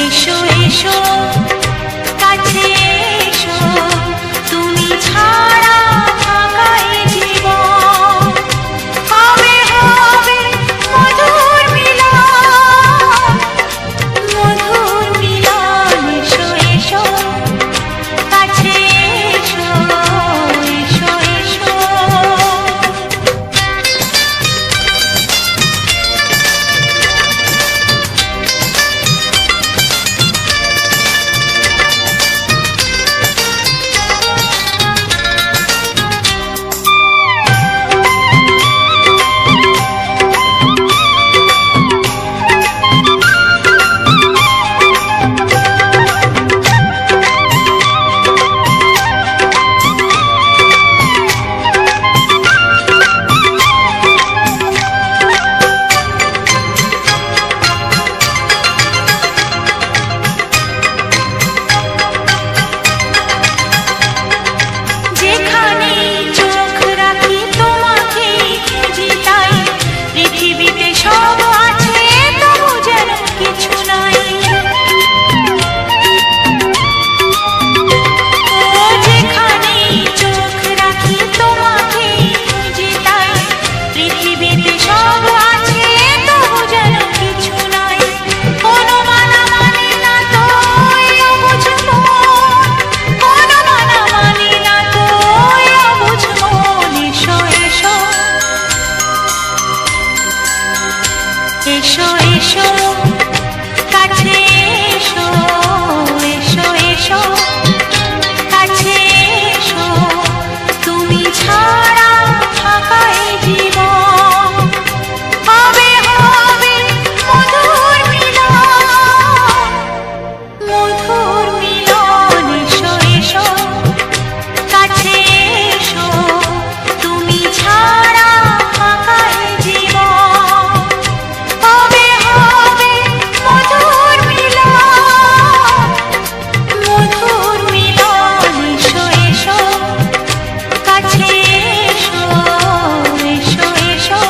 এসো এসো কাছে এসো, তুমি ছাড়া থাকা এ জীবন হবে হবে মধুর মিলন, মধুর মিলন। এসো এসো কাছে এসো, এসো এসো। এসো এসো কাছে এসো, এসো এসো কাছে এসো, তুমি ছাড়া থাকা এ জীবন হবে হবে মধুর মিলন, মধুর মিলন। এসো এসো কাছে এসো, তুমি ছাড়া থাকা এ জীবন হবে হবে মধুর মিলন, মধুর মিলন। এসো এসো কাছে এসো, এসো এসো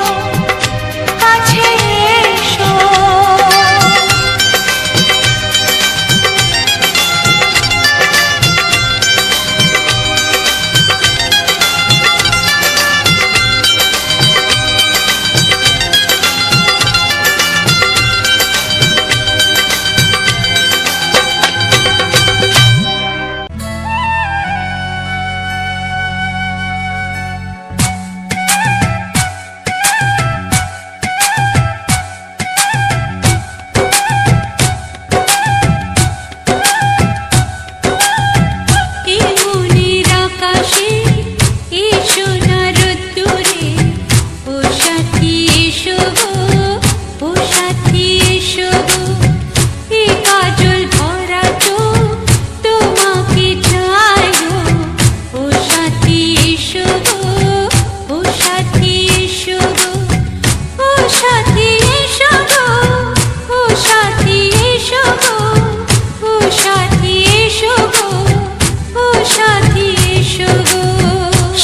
কাছে এসো।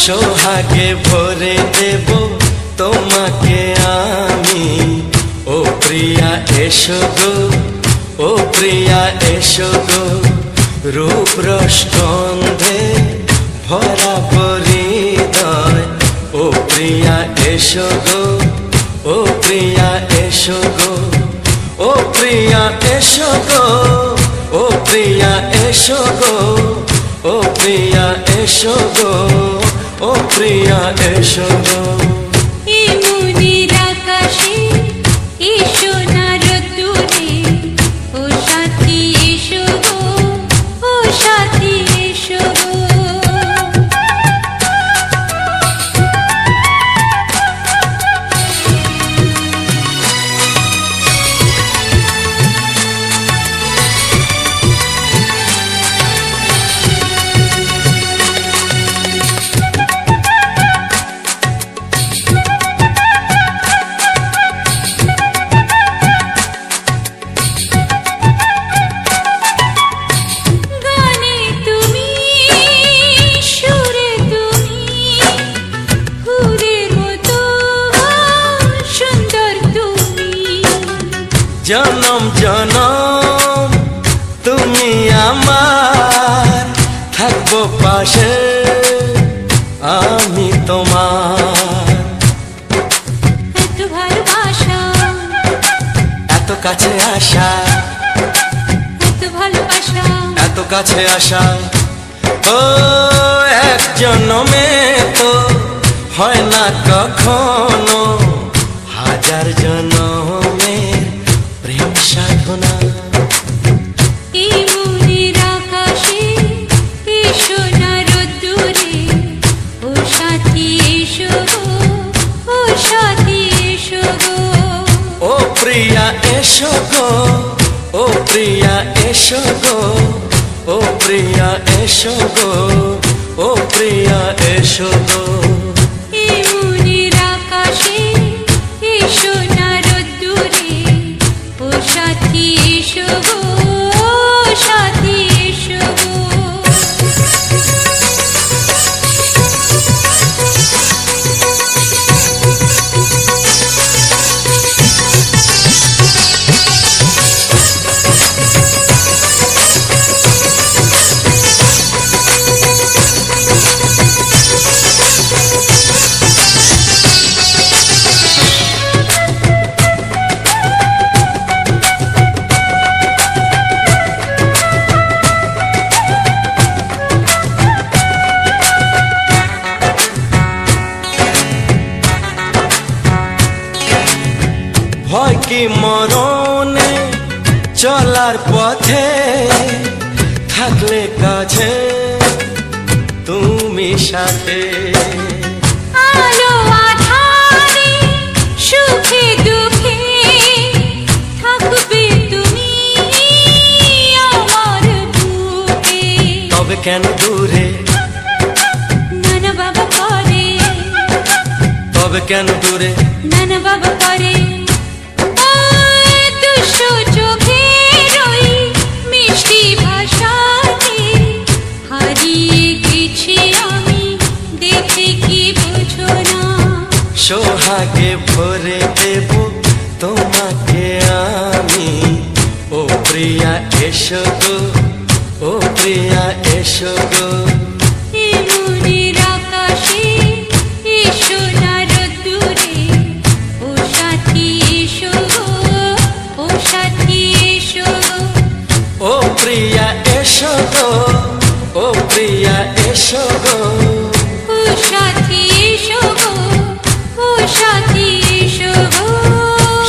সোহাগে ভরে দেব তোমাকে আমি, ও প্রিয়া এসো গো, ও প্রিয়া এসো গো। রূপ রসগন্ধে ভরা হৃদয়, ও প্রিয়া এসো গো, ও প্রিয়া এসো গো, ও প্রিয়া এসো গো, ও প্রিয়া এসো গো, ও প্রিয়া এসো গো, ও প্রিয়া এসো গো। এই মনের আকাশে এসো না রোদ্দুরে, ও সাথী এসো গো, ও সাথী এসো গো। জনম জনম ভালোবাসে আমি তোমার। এত ভালোবাসা, এত কাছে আসা, এত ভালোবাসা, এত কাছে আসা, ও এক জন্মে তো হয় না কখনো, হাজার জন্মের প্রেম সাধনা। এই মনের আকাশে এসো না রোদ্দুরে, ও সাথী এসো গো, ও সাথী এসো গো। ও প্রিয়া এসো গো, ও প্রিয়া এসো গো, ও প্রিয়া এসো গো, ও প্রিয়া এসো গো। এই মনের আকাশে এসো না রোদ্দুরে, ও সাথী এসো গো, ও সাথী এসো গো। ভয় কি মরণে চলার পথে, থাকলে কাছে তুমি সাথে। আলো আঁধারে সুখে দুঃখে থাকবে তুমি আমার বুকে। তবে কেন দূরে, নানা বাবা করে, তবে কেন দূরে, নানা বাবা করে। ওই দুশো চোখের ওই মিষ্টি ভাষাতে হারিয়ে গেছি আমি, দেখে কি বুঝো না। সোহাগে ভরে দেব তোমাকে আমি, ও প্রিয়া এসো গো, ও প্রিয়া এসো গো। এই মনের আকাশে এসো না রোদ্দুরে, ও সাথী এসো গো, ও সাথী এসো গো। ও প্রিয়া এসো গো, ও প্রিয়া এসো গো। ও সাথী এসো গো, ও সাথী এসো গো।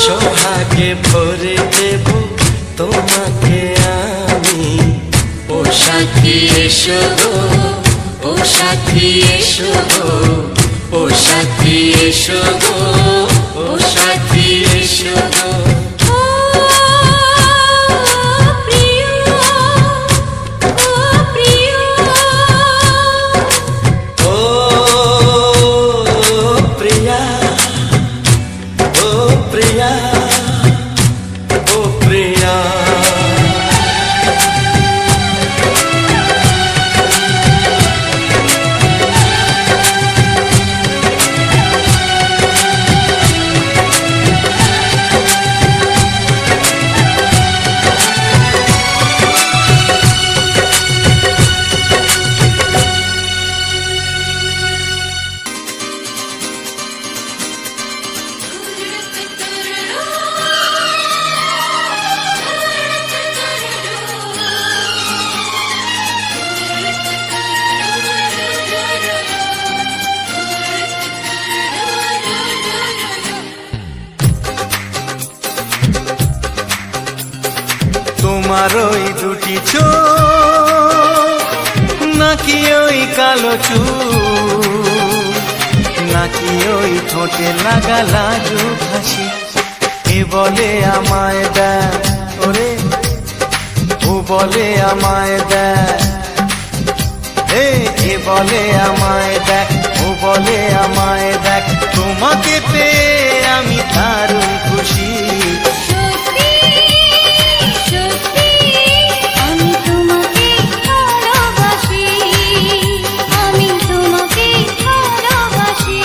সোহাগে ভরে দেব তোমাকে আমি, ও সাথী এসো গো, ও সাথী এসো গো, ও সাথী এসো গো, ও সাথী এসো গো। ও প্রিয়, ও প্রিয়, ও প্রিয়া, ও প্রিয়া, ও প্রিয়া। তোমার ওই দুটি চোখ, নাকি ওই কালো চুল, নাকি ওই ঠোঁটে লাগা লাজুক হাসি, এ বলে আমায় দেয় ওরে, ও বলে আমায় দেয়, এ বলে আমায় দেখ, ও বলে আমায় দেখ, তোমাকে পেয়ে আমি দারুণ খুশি। সত্যি সত্যি আমি তোমাকে ভালোবাসি, আমি তোমাকে ভালোবাসি।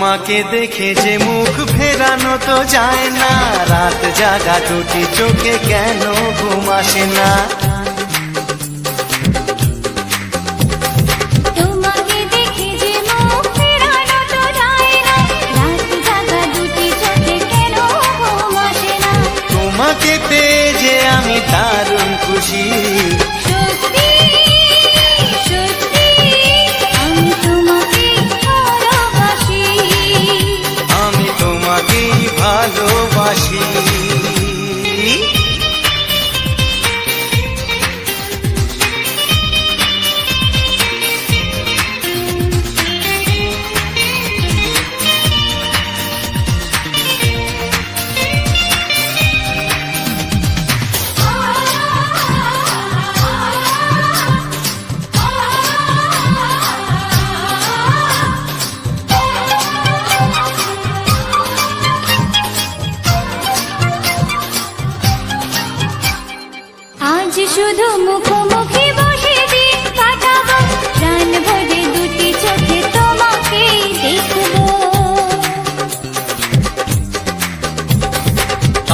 তোমাকে দেখে যে মুখ ফেরানো তো যায় না, রাত জাগা দুটি চোখে কেন ঘুম আসে না। তোমাকে দেখে যে মুখ ফেরানো তো যায় না, রাত জাগা দুটি চোখে কেন ঘুম আসে না। তোমাকে পেয়ে যে আমি দারুণ খুশি, সত্যি সত্যি আমি তোমাকে ভালোবাসি, আমি তোমাকেই ভালোবাসি। আজ শুধু মুখোমুখি বসে দিন কাটাবো, প্রাণ ভরে দুটি চোখে তোমাকেই দেখবো।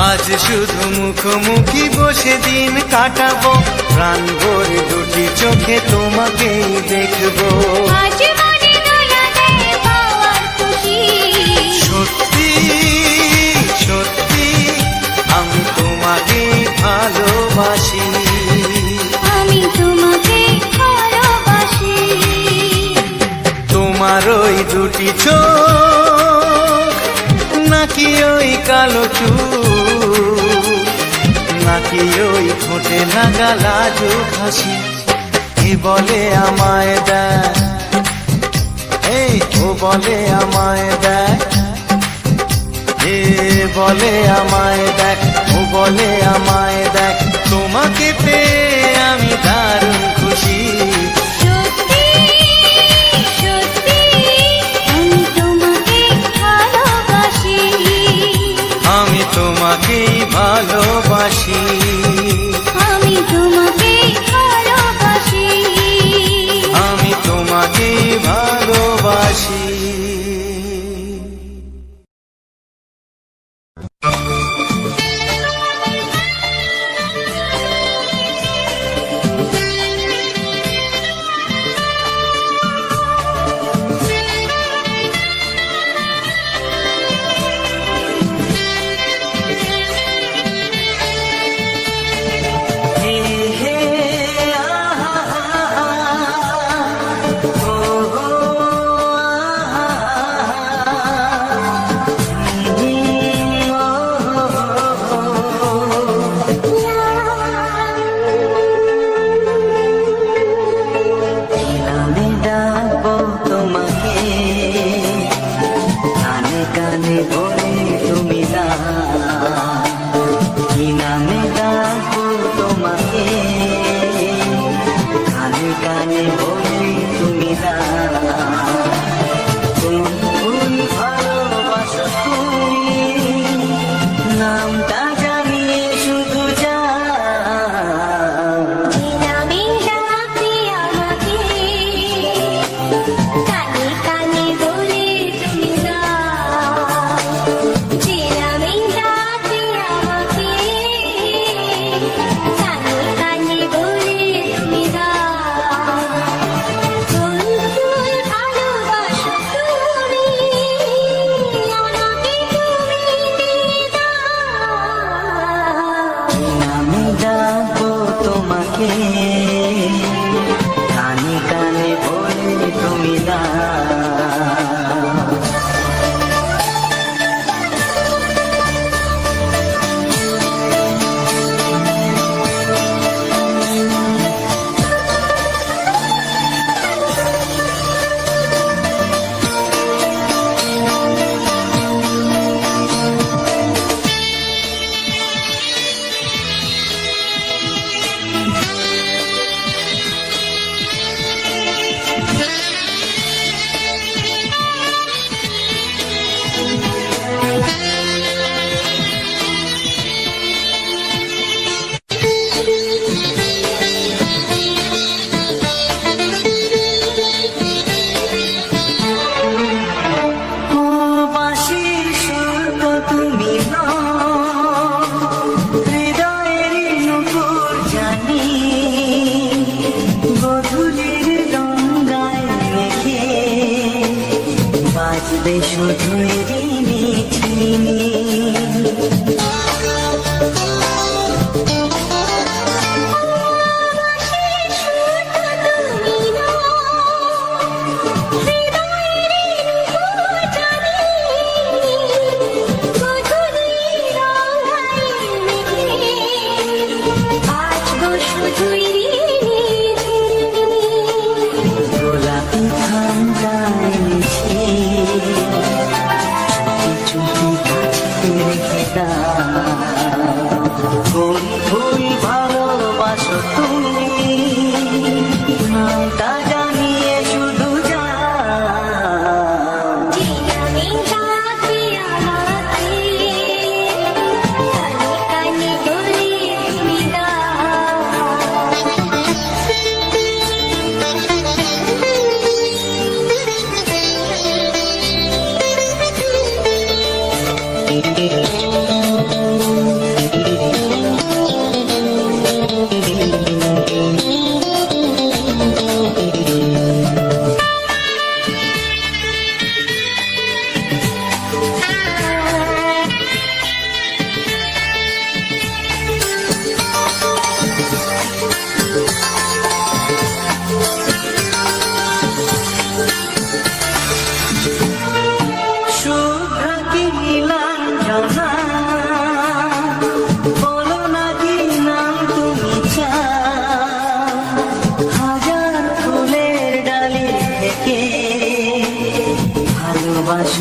আজ শুধু মুখোমুখি বসে দিন কাটাবো, প্রাণ ভরে দুটি চোখে তোমাকেই দেখবো। আজ মনে দোলা দেয় পাওয়ার খুশি, সত্যি সত্যি আমি তোমাকেই ভালোবাসি, আমি তোমাকে ভালোবাসি। তোমার ওই দুটি চোখ নাকি ওই কালো চুল, নাকি ওই ঠোঁটে লাগা লাজুক হাসি, এ বলে আমায় দেয়, এই ও বলে আমায় দেয়, এ বলে আমায় দেখ, ও বলে আমায় দেখ, তোমাকে পেয়ে আমি দারুণ খুশি। সত্যি সত্যি আমি তোমাকে ভালোবাসি, আমি তোমাকেই ভালোবাসি, আমি তোমাকে ভালোবাসি, আমি তোমাকেই ভালোবাসি। আমি ডাকবো তোমাকে, কানে কানে বলে তুমি না, কি নামে ডাকবো তোমাকে, কানে কানে বলে তুমি না। কোন ভালোবাসো তুমি, নামটা জানিয়ে শুধু যা, নামে ডাকি আমাকে, কানে কানে বলে তুমি না। যে নামে ডাকি আমাকে, কানে কানে বলে তুমি না। কোন ভালোবাসো তুমি, আমাকে তুমি দিদা। আমি ডাকবো তোমাকে, কানে কানে বলে তুমি না।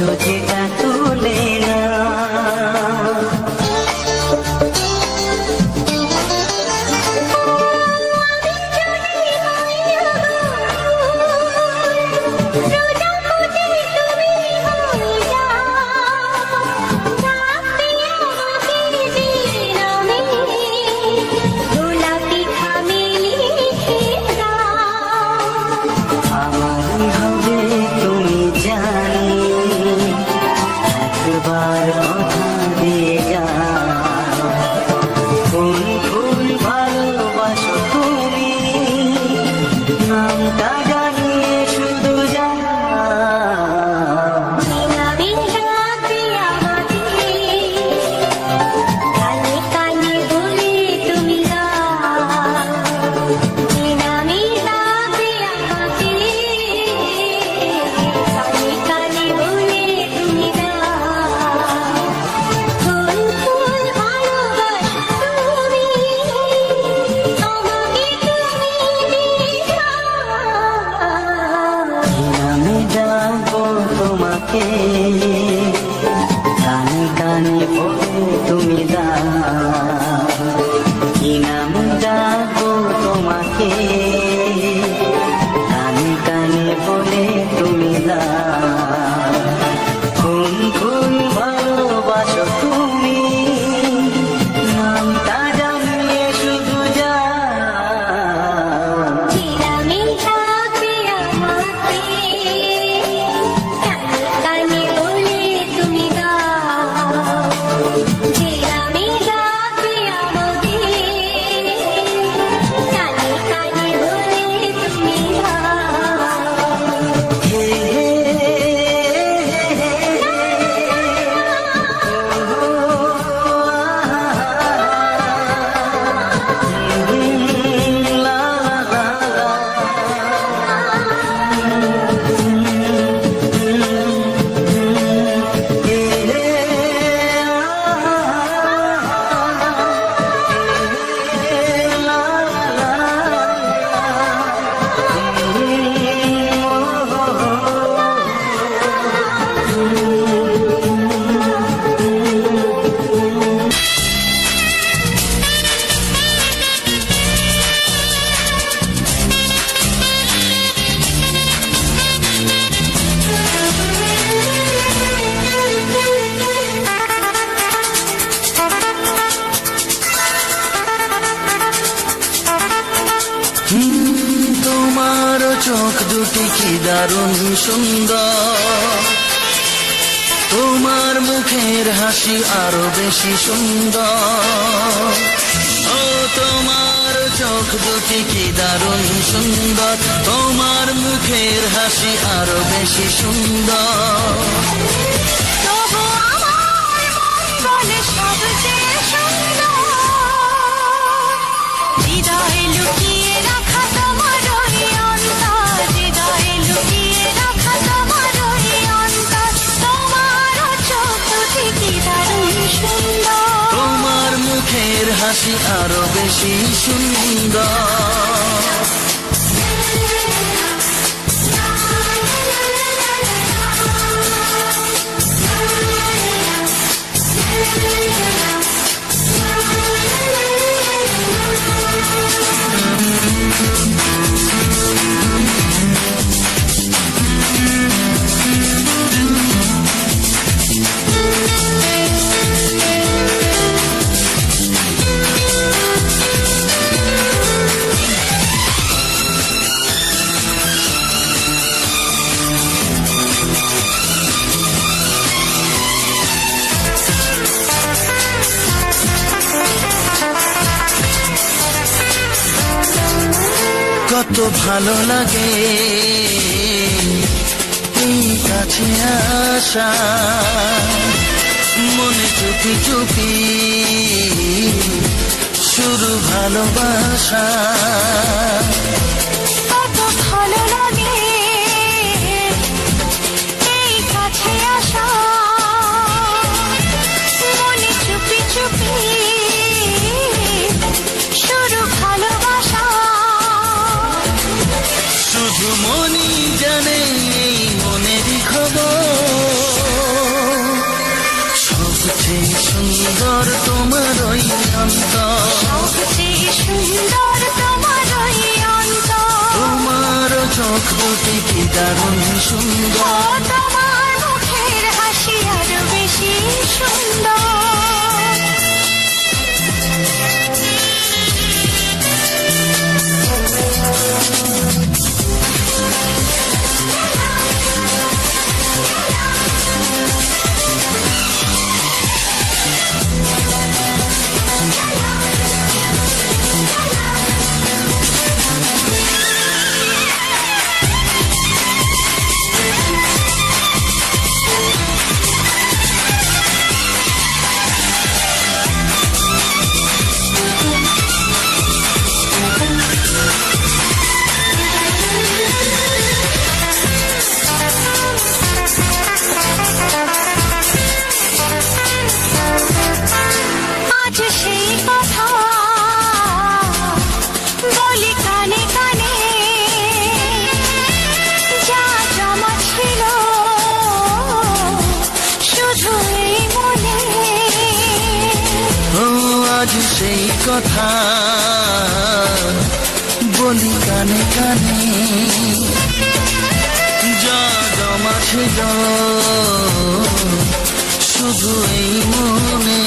যেটা তুলে না আমারই হবে তুমি জানি একবার কথা দিয়ে যাও কোন ফুল ভালোবাসো তুমি নামটা জানিয়ে শুধু যাও তোমাকে কানে কানে বলে তুমি দাও কি নাম ডাকবো তোমাকে কানে কানে বলে তুমি দাও কোন ফুল ভালোবাসো তুমি নামটা জানিয়ে শুধু যাও তোমার চোখ দুটি কি দারুণ সুন্দর তোমার মুখের হাসি আরো বেশি সুন্দর ও তোমার চোখ দুটি কি দারুণ সুন্দর তোমার মুখের হাসি আরো বেশি সুন্দর হৃদয়ে লুকিয়ে রাখা তোমার ওই অন্তর হৃদয়ে লুকিয়ে রাখা তোমার ওই অন্তর তোমার চোখ দুটি কি দারুণ সুন্দর তোমার মুখের হাসি আরো বেশি সুন্দর কত ভালো লাগে এই কাছে আসা মনে চুপি চুপি শুরু ভালোবাসা কত ভালো লাগে এই কাছে আসা মনে চুপি চুপি শুরু ভালোবাসা শুধু মনই জানে এই মনেরই খবর অন্তর, সবচেয়ে সুন্দর তোমার ওই অন্তর। তোমার চোখ দুটি কি দারুণ সুন্দর, তোমার মুখের হাসি আরো বেশি সুন্দর। আজ সেই কথা বলি কানে কানে, যা জমা ছিল শুধু এই মনে। ও আজ সেই কথা বলি কানে কানে, যা জমা ছিল শুধু এই মনে।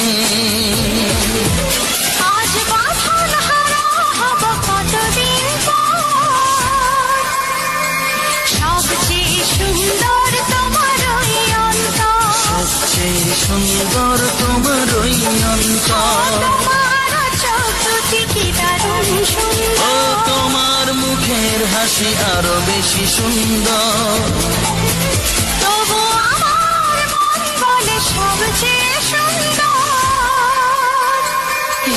আজ বাঁধন হারা হব কতদিন পর, সবচেয়ে সুন্দর তোমার ওই অন্তর। সবচেয়ে সুন্দর তোমার ওই অন্তর, তোমার চোখ দুটি কি দারুণ ও সুন্দর। তোমার মুখের হাসি আরো বেশি সুন্দর। তবু আমার মন বলে সবচেয়ে সুন্দর,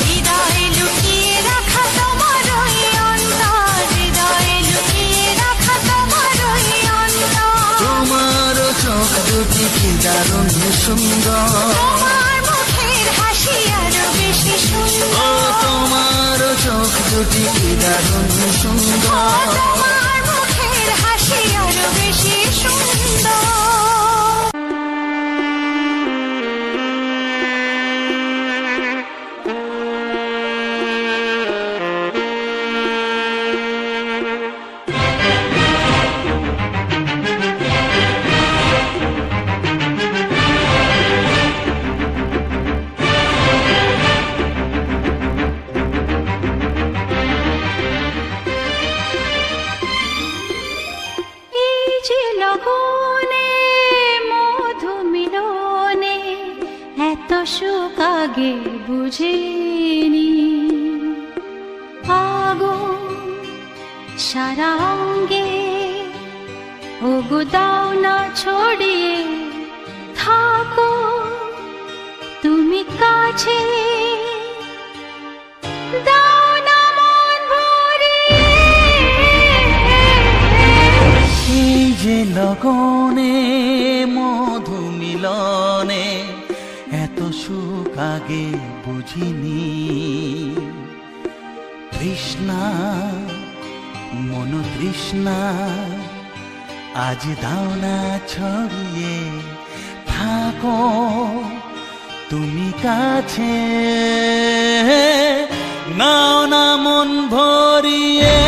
হৃদয়ে লুকিয়ে রাখা তোমার ওই অন্তর। হৃদয়ে লুকিয়ে রাখা তোমার ওই অন্তর। তোমার চোখ দুটি কি দারুণ সুন্দর, তোমার মুখের হাসি আরো বেশি ও সুন্দর। তোমার চোখ দুটি কি দারুণ সুন্দর। তোমার মুখের হাসি আরো বেশি সুন্দর। এই যে লগনে মধু মিলনে এত সুখ আগে বুঝিনি। আগুন সারা অঙ্গে ওগো দাও না ছড়িয়ে থাকো তুমি কাছে, দাও না মন ভরিয়ে। এই যে লগনে মধু মিলনে এত সুখ আগে বুঝিনি। তৃষ্ণা মন তৃষ্ণা আজ দাও না ছড়িয়ে থাকো তুমি কাছে, নাও না মন ভরিয়ে।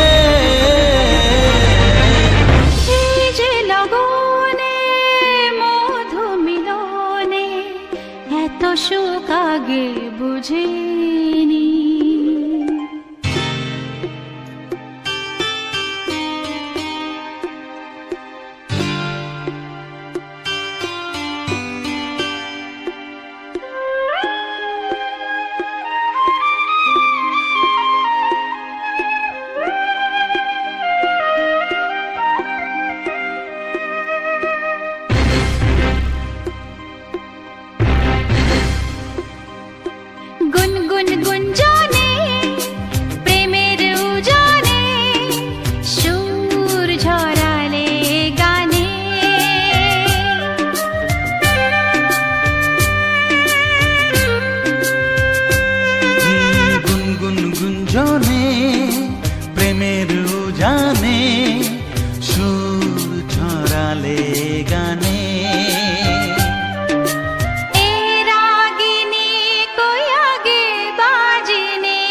এই যে লগনে মধু মিলনে এত সুখ আগে বুঝিনি।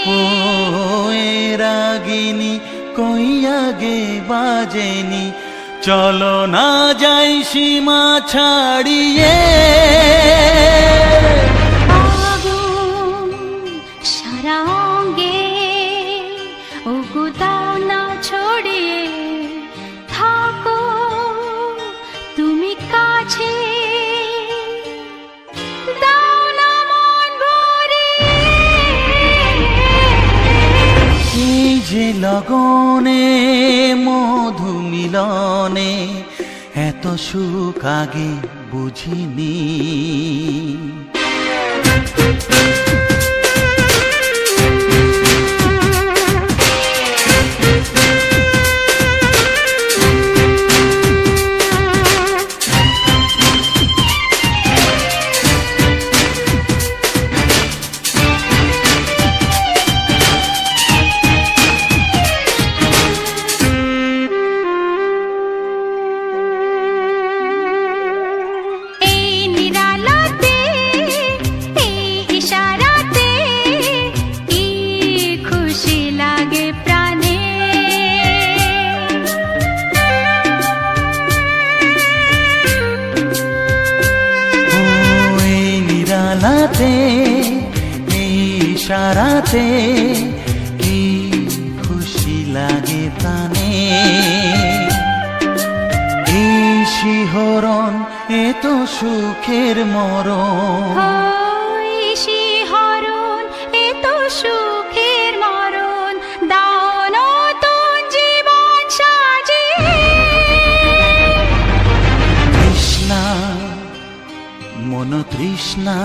ও এ রাগিনী কই আগে বাজেনি, চলো না যাই সীমা ছাড়িয়ে। আগুন সারা অঙ্গে ওগো দাও না ছড়িয়ে, থাকো তুমি কাছে, দাও না মন ভরিয়ে। এই যে লগনে মধু মিলনে, এত সুখ আগে বুঝিনি। ইশারাতে কি খুশি লাগে প্রাণে, এই শিহরণ এ তো সুখের মরণ। ওই শিহরণ এ তো সুখের মরণ, দাও নতুন জীবন সাজিয়ে। তৃষ্ণা মন তৃষ্ণা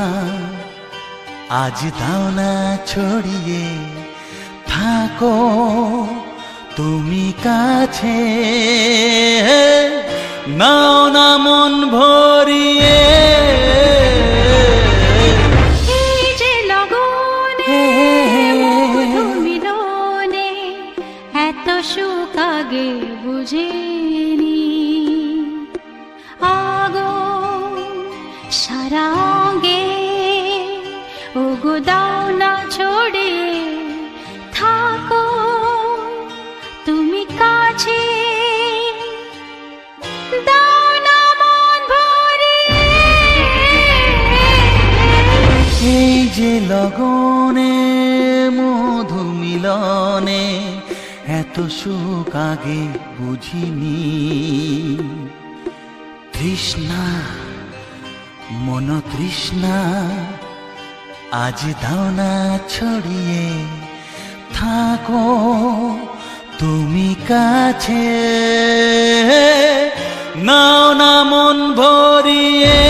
আজ দাও না ছড়িয়ে, থাকো তুমি কাছে, নাও না মন ভরিয়ে। এই যে লগনে মধু মিলনে, এত সুখ আগে বুঝিনি। আগুন সারা অঙ্গে ওগো দাও না ছড়িয়ে, থাকো তুমি কাছে, দাও না মন ভরিয়ে। এই যে লগনে মধু মিলনে, এত সুখ আগে বুঝিনি। তৃষ্ণা মন তৃষ্ণা আজ দাও না ছড়িয়ে, থাকো তুমি কাছে, নাও না মন ভরিয়ে।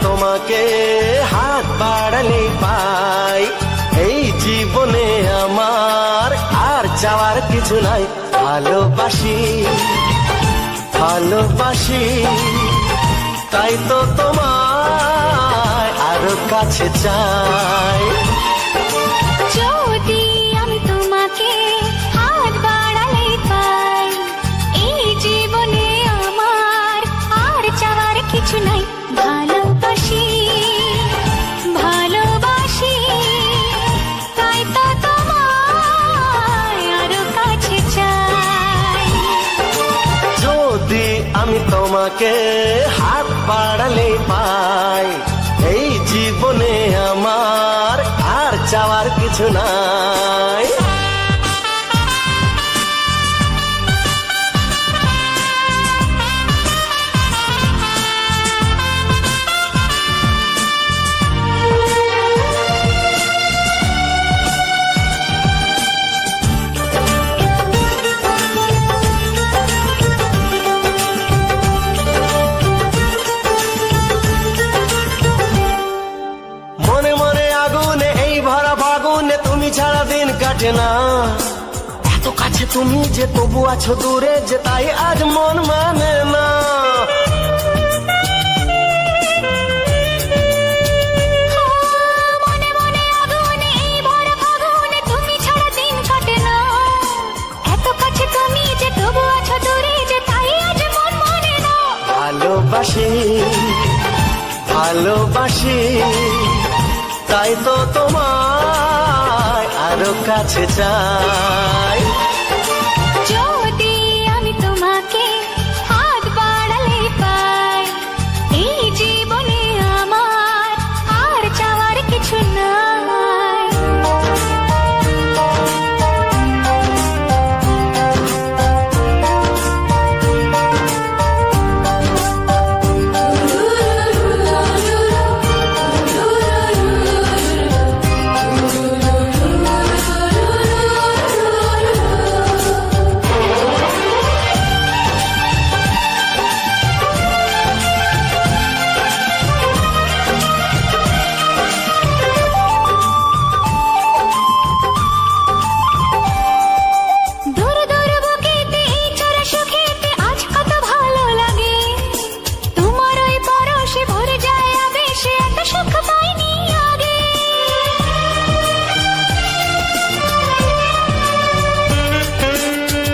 তোমাকে হাত বাড়ালে পাই, এই জীবনে আমার আর চাওয়ার কিছু নাই। ভালোবাসি ভালোবাসি তাই তো তোমায় আরো কাছে চাই। যদি আমি তোমাকে হাত বাড়ালে পাই, এই জীবনে আমার আর চাওয়ার কিছু নাই। ভালোবাসি ভালোবাসি তাই তো তোমার তোমাকে হাত বাড়ালে পাই, এই জীবনে আমার আর চাওয়ার কিছু নাই। মনে মনে আগুনে এই ভরা ফাগুনে তুমি ছাড়া দিন কাটে না, এত কাছে তুমি যে তবু আছো দূরে যে তাই আজ মন মানে না। মনে মনে আগুনে এই ভরা ফাগুনে তুমি ছাড়া দিন কাটে না, এত কাছে তুমি যে তবু আছো দূরে যে তাই আজ মন মানে না। ভালোবাসি ভালোবাসি তাই তো তোমায় আরো কাছে চাই। যদি আমি তোমাকে হাত বাড়ালে পাই, এই জীবনে আমার আর চাওয়ার কিছু নাই। দূর দূর বুকেতে এই চোরা সুখেতে আজ কত ভালো লাগে, তোমার ওই পরশে ভরে যায় আবেশে, এত সুখ পাইনি আগে।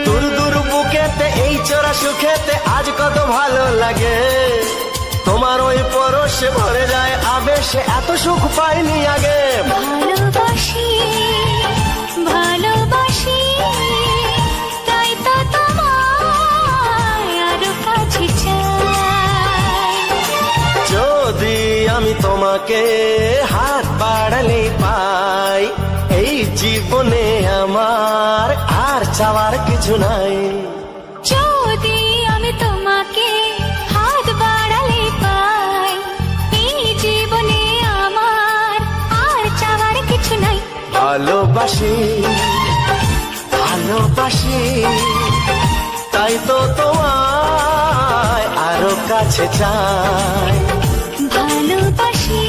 দূর দূর বুকেতে এই চোরা সুখেতে আজ কত ভালো লাগে, তোমার ওই পরশে ভরে যায় আবেশে, এত সুখ পাইনি আগে। ভালোবাসি ভালোবাসি তাই তো তোমায় আরো কাছে চাই। যদি আমি তোমাকে হাত বাড়ালে পাই, এই জীবনে আমার আর চাওয়ার কিছু নাই। যদি আমি তোমাকে হাত বাড়ালে পাই, এই জীবনে আমার আর চাওয়ার কিছু নাই। ভালোবাসি ভালোবাসি তাই তো তোমায় আরো কাছে চাই। ভালোবাসি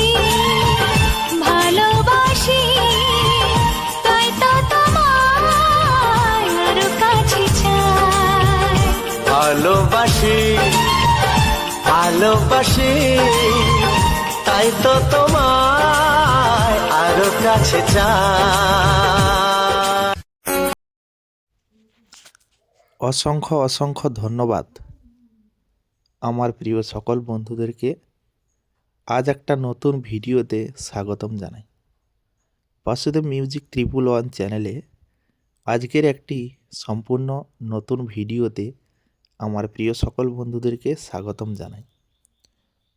ভালোবাসি তাই তো তোমায় আরো কাছে চাই। ভালোবাসি ভালোবাসি তাই তো তোমায় আরো কাছে চাই। অসংখ্য অসংখ্য ধন্যবাদ আমার প্রিয় সকল বন্ধুদেরকে আজ একটা নতুন ভিডিওতে স্বাগতম জানাই। বাসুদেব মিউজিক 111 চ্যানেলে আজকের একটি সম্পূর্ণ নতুন ভিডিওতে আমার প্রিয় সকল বন্ধুদেরকে স্বাগতম জানাই।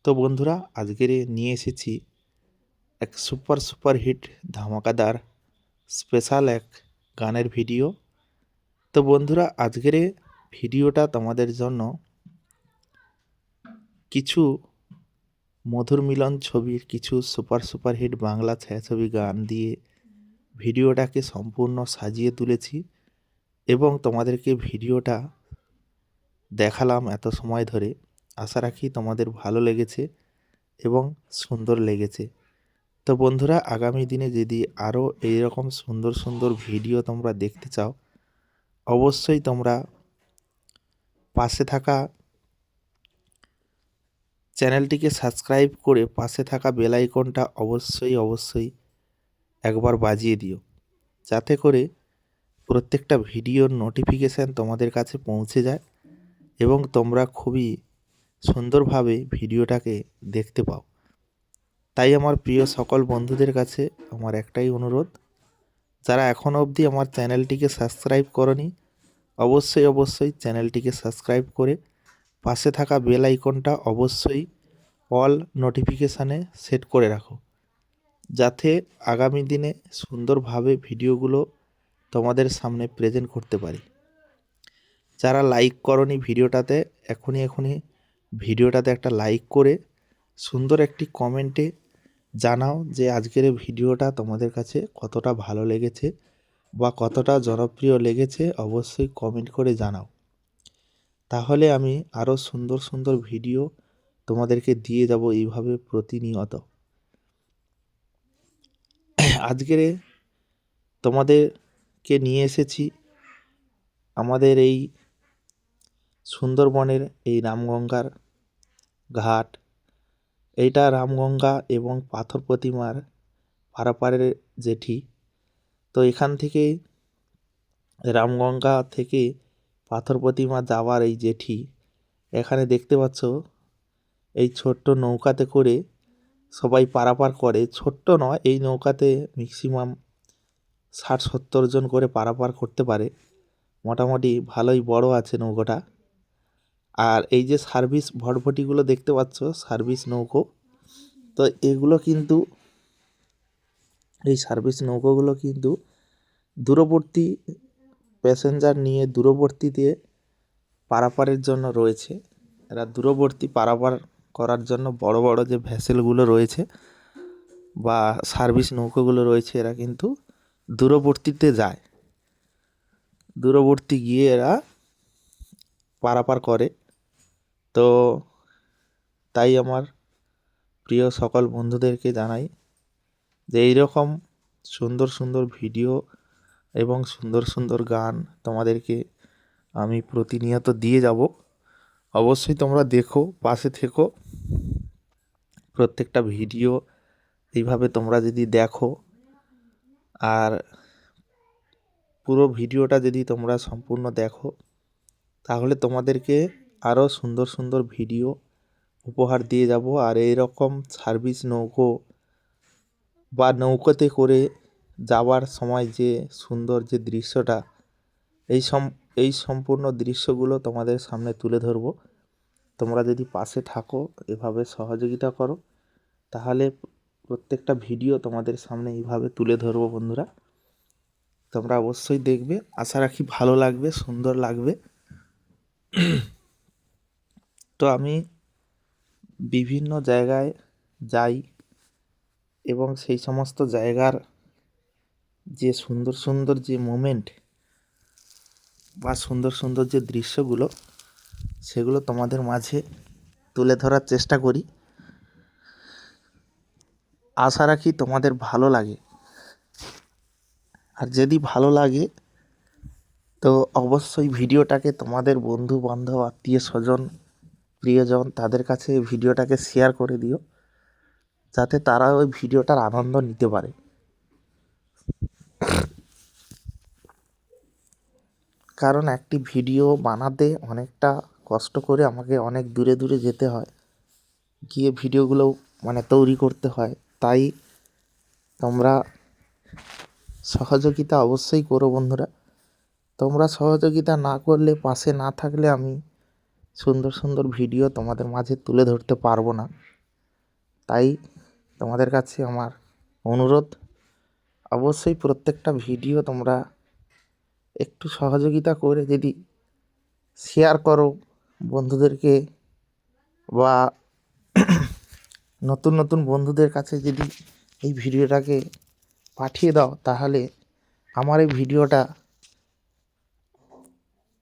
তো বন্ধুরা, আজকের নিয়ে এসেছি এক সুপার হিট ধামাকাদার স্পেশাল এক গানের ভিডিও। তো বন্ধুরা, আজকের ভিডিওটা তোমাদের জন্য কিছু মধুর মিলন ছবির কিছু সুপার হিট বাংলা ছায়াছবি গান দিয়ে ভিডিওটাকে সম্পূর্ণ সাজিয়ে তুলেছি এবং তোমাদেরকে ভিডিওটা দেখালাম এত সময় ধরে। আশা রাখি তোমাদের ভালো লেগেছে এবং সুন্দর লেগেছে। তো বন্ধুরা, আগামী দিনে যদি আরও এইরকম সুন্দর ভিডিও তোমরা দেখতে চাও, অবশ্যই তোমরা পাশে থাকা চ্যানেলটিকে সাবস্ক্রাইব করে পাশে থাকা বেল আইকনটা অবশ্যই একবার বাজিয়ে দিও, যাতে করে প্রত্যেকটা ভিডিওর নোটিফিকেশান তোমাদের কাছে পৌঁছে যায় এবং তোমরা খুবই সুন্দরভাবে ভিডিওটাকে দেখতে পাও। তাই আমার প্রিয় সকল বন্ধুদের কাছে আমার একটাই অনুরোধ, যারা এখনও অবধি আমার চ্যানেলটিকে সাবস্ক্রাইব করনি, অবশ্যই চ্যানেলটিকে সাবস্ক্রাইব করে পাশে থাকা বেল আইকনটা অবশ্যই অল নোটিফিকেশানে সেট করে রাখো, যাতে আগামী দিনে সুন্দরভাবে ভিডিওগুলো তোমাদের সামনে প্রেজেন্ট করতে পারি। যারা লাইক করনি ভিডিওটাতে, এখনই ভিডিওটাতে একটা লাইক করে সুন্দর একটি কমেন্টে জানাও যে আজকের এই ভিডিওটা তোমাদের কাছে কতটা ভালো লেগেছে বা কতটা জনপ্রিয় লেগেছে, অবশ্যই কমেন্ট করে জানাও। তাহলে আমি আরও সুন্দর সুন্দর ভিডিও তোমাদেরকে দিয়ে যাব এইভাবে প্রতিনিয়ত। আজকের তোমাদেরকে নিয়ে এসেছি আমাদের এই সুন্দরবনের এই রামগঙ্গার ঘাট। এইটা রামগঙ্গা এবং পাথর প্রতিমার পারাপারের জেটি। তো এখান থেকে রামগঙ্গা থেকে পাথর প্রতিমা যাওয়ার এই জেটি, এখানে দেখতে পাচ্ছ এই ছোট্ট নৌকাতে করে সবাই পারাপার করে। ছোট্ট নয়, এই নৌকাতে ম্যাক্সিমাম 60-70 জন করে পারাপার করতে পারে। মোটামুটি ভালোই বড় আছে নৌকোটা। আর এই যে সার্ভিস ভটভটিগুলো দেখতে পাচ্ছ, সার্ভিস নৌকো, তো এগুলো কিন্তু এই সার্ভিস নৌকোগুলো কিন্তু দূরবর্তী প্যাসেঞ্জার নিয়ে দূরবর্তীতে পারাপারের জন্য রয়েছে। এরা দূরবর্তী পারাপার করার জন্য বড় বড় যে ভেসেলগুলো রয়েছে বা সার্ভিস নৌকোগুলো রয়েছে, এরা কিন্তু দূরবর্তীতে যায়। দূরবর্তী গিয়ে এরা পারাপার করে। তো তাই আমার প্রিয় সকল বন্ধুদেরকে জানাই যে এইরকম সুন্দর সুন্দর ভিডিও এবং সুন্দর সুন্দর গান তোমাদেরকে আমি প্রতিনিয়ত দিয়ে যাব। অবশ্যই তোমরা দেখো, পাশে থেকো। প্রত্যেকটা ভিডিও এইভাবে তোমরা যদি দেখো আর পুরো ভিডিওটা যদি তোমরা সম্পূর্ণ দেখো, তাহলে তোমাদেরকে আরও সুন্দর সুন্দর ভিডিও উপহার দিয়ে যাব। আর এইরকম সার্ভিস নৌকো বা নৌকোতে করে যাওয়ার সময় যে সুন্দর যে দৃশ্যটা, এই সম্পূর্ণ দৃশ্যগুলো তোমাদের সামনে তুলে ধরবো। তোমরা যদি পাশে থাকো, এভাবে সহযোগিতা করো, তাহলে প্রত্যেকটা ভিডিও তোমাদের সামনে এইভাবে তুলে ধরবো বন্ধুরা। তোমরা অবশ্যই দেখবে, আশা রাখি ভালো লাগবে, সুন্দর লাগবে। তো আমি বিভিন্ন জায়গায় যাই এবং সেই সমস্ত জায়গার যে সুন্দর সুন্দর যে মোমেন্ট বা সুন্দর সুন্দর যে দৃশ্যগুলো, সেগুলো তোমাদের মাঝে তুলে ধরার চেষ্টা করি। আশা রাখি তোমাদের ভালো লাগে। আর যদি ভালো লাগে তো অবশ্যই ভিডিওটাকে তোমাদের বন্ধু বান্ধব, আত্মীয় স্বজন, প্রিয়জন, তাদের কাছে ভিডিওটাকে শেয়ার করে দিও, যাতে তারা ওই ভিডিওটার আনন্দ নিতে পারে। কারণ একটি ভিডিও বানাতে অনেকটা কষ্ট করে আমাকে অনেক দূরে দূরে যেতে হয়, গিয়ে ভিডিওগুলো তৈরি করতে হয়। তাই তোমরা সহযোগিতা অবশ্যই করো বন্ধুরা। তোমরা সহযোগিতা না করলে, পাশে না থাকলে আমি সুন্দর সুন্দর ভিডিও তোমাদের মাঝে তুলে ধরতে পারবো না। তাই তোমাদের কাছে আমার অনুরোধ, অবশ্যই প্রত্যেকটা ভিডিও তোমরা একটু সহযোগিতা করে যদি শেয়ার করো বন্ধুদেরকে, বা নতুন নতুন বন্ধুদের কাছে যদি এই ভিডিওটাকে পাঠিয়ে দাও, তাহলে আমার এই ভিডিওটা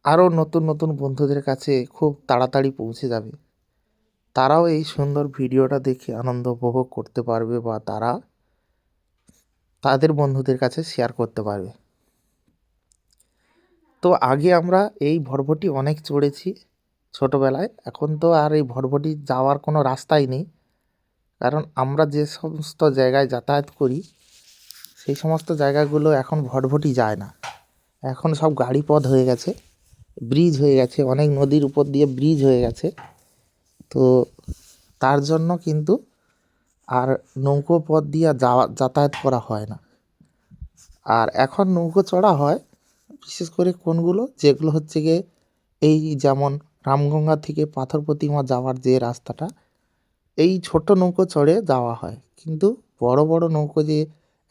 আরও নতুন নতুন বন্ধুদের কাছে খুব তাড়াতাড়ি পৌঁছে যাবে। তারাও এই সুন্দর ভিডিওটা দেখে আনন্দ উপভোগ করতে পারবে বা তারা তাদের বন্ধুদের কাছে শেয়ার করতে পারবে। তো আগে আমরা এই ভটভটি অনেক চড়েছি ছোটোবেলায়। এখন তো আর এই ভটভটি যাওয়ার কোনো রাস্তাই নেই, কারণ আমরা যে সমস্ত জায়গায় যাতায়াত করি সেই সমস্ত জায়গাগুলো এখন ভটভটি যায় না। এখন সব গাড়ি পথ হয়ে গেছে, ব্রিজ হয়ে গেছে, অনেক নদীর উপর দিয়ে ব্রিজ হয়ে গেছে। তো তার জন্য কিন্তু আর নৌকো পথ দিয়ে যাতায়াত করা হয় না। আর এখন নৌকো চড়া হয় বিশেষ করে কোনগুলো, যেগুলো হচ্ছে গিয়ে এই যেমন রামগঙ্গা থেকে পাথর প্রতিমা যাওয়ার যে রাস্তাটা, এই ছোট নৌকো চড়ে যাওয়া হয়। কিন্তু বড় বড় নৌকো যে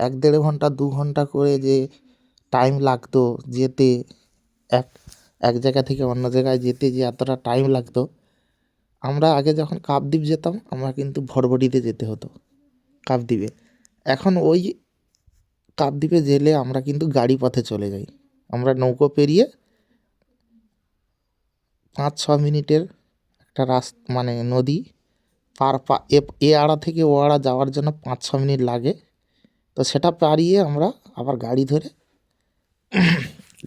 1-1.5 ঘন্টা 2 ঘন্টা করে যে টাইম লাগতো যেতে, এক এক জায়গা থেকে অন্য জায়গায় যেতে যে এতটা টাইম লাগতো, আমরা আগে যখন কাকদ্বীপ যেতাম আমরা কিন্তু ভটভটিতে যেতে হতো কাকদ্বীপে। এখন ওই কাকদ্বীপে গেলে আমরা কিন্তু গাড়ি পথে চলে যাই। আমরা নৌকো পেরিয়ে 5-6 মিনিটের একটা মানে নদী পার এ আড়া থেকে ও আড়া যাওয়ার জন্য 5-6 মিনিট লাগে। তো সেটা পারিয়ে আমরা আবার গাড়ি ধরে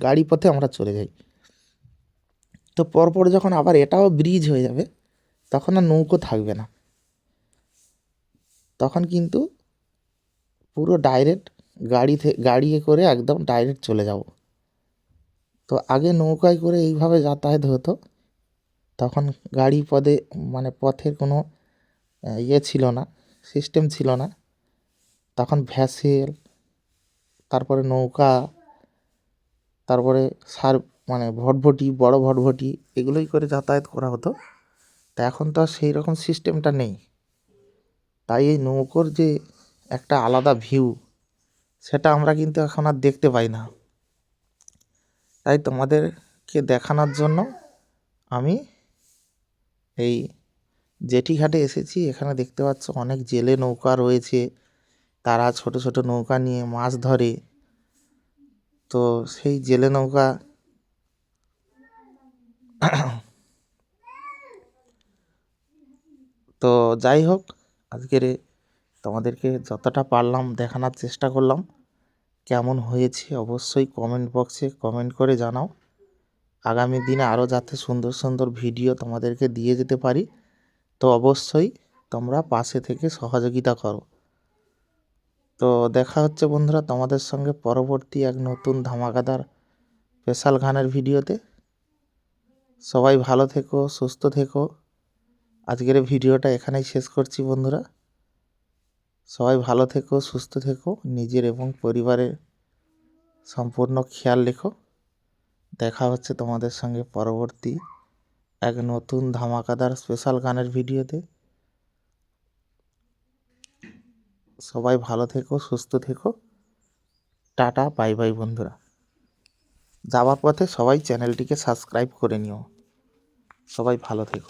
গাড়ি পথে আমরা চলে যাই। তো পরপর যখন আবার এটাও ব্রিজ হয়ে যাবে তখন আর নৌকো থাকবে না, তখন কিন্তু পুরো ডাইরেক্ট গাড়ি করে একদম ডাইরেক্ট চলে যাব। তো আগে নৌকায় করে এইভাবে যাতায়াত হতো, তখন গাড়ি পথে মানে পথের কোনো ইয়ে ছিল না, সিস্টেম ছিল না। তখন ভ্যাসেল, তারপরে নৌকা, তারপরে মানে ভটভটি, বড় ভটভটি, এগুলোই করে যাতায়াত করা হতো। তা এখন তো আর সেই রকম সিস্টেমটা নেই। তাই এই নৌকোর যে একটা আলাদা ভিউ, সেটা আমরা কিন্তু এখন আর দেখতে পাই না। তাই তোমাদেরকে দেখানোর জন্য আমি এই জেটিঘাটে এসেছি। এখানে দেখতে পাচ্ছ অনেক জেলে নৌকা রয়েছে, তারা ছোট ছোট নৌকা নিয়ে মাছ ধরে। তো সেই জেলে নৌকা তো যাই হোক, আজকের তোমাদেরকে যতটা পারলাম দেখানোর চেষ্টা করলাম। কেমন হয়েছে অবশ্যই কমেন্ট বক্সে কমেন্ট করে জানাও। আগামী দিনে আরও যাতে সুন্দর সুন্দর ভিডিও তোমাদেরকে দিয়ে যেতে পারি, তো অবশ্যই তোমরা পাশে থেকে সহযোগিতা করো। তো দেখা হচ্ছে বন্ধুরা তোমাদের সঙ্গে পরবর্তী এক নতুন ধামাকাদার স্পেশাল গানের ভিডিওতে। সবাই ভালো থেকো, সুস্থ থেকো। আজকের ভিডিওটা এখানেই শেষ করছি বন্ধুরা। সবাই ভালো থেকো, সুস্থ থেকো, নিজের এবং পরিবারের সম্পূর্ণ খেয়াল রেখো। দেখা হচ্ছে তোমাদের সঙ্গে পরবর্তী এক নতুন ধামাকাদার স্পেশাল গানের ভিডিওতে। সবাই ভালো থেকো, সুস্থ থেকো। টাটা, বাই বাই বন্ধুরা। যাওয়ার পথে সবাই চ্যানেলটিকে সাবস্ক্রাইব করে নিও। সবাই ভালো থেকো।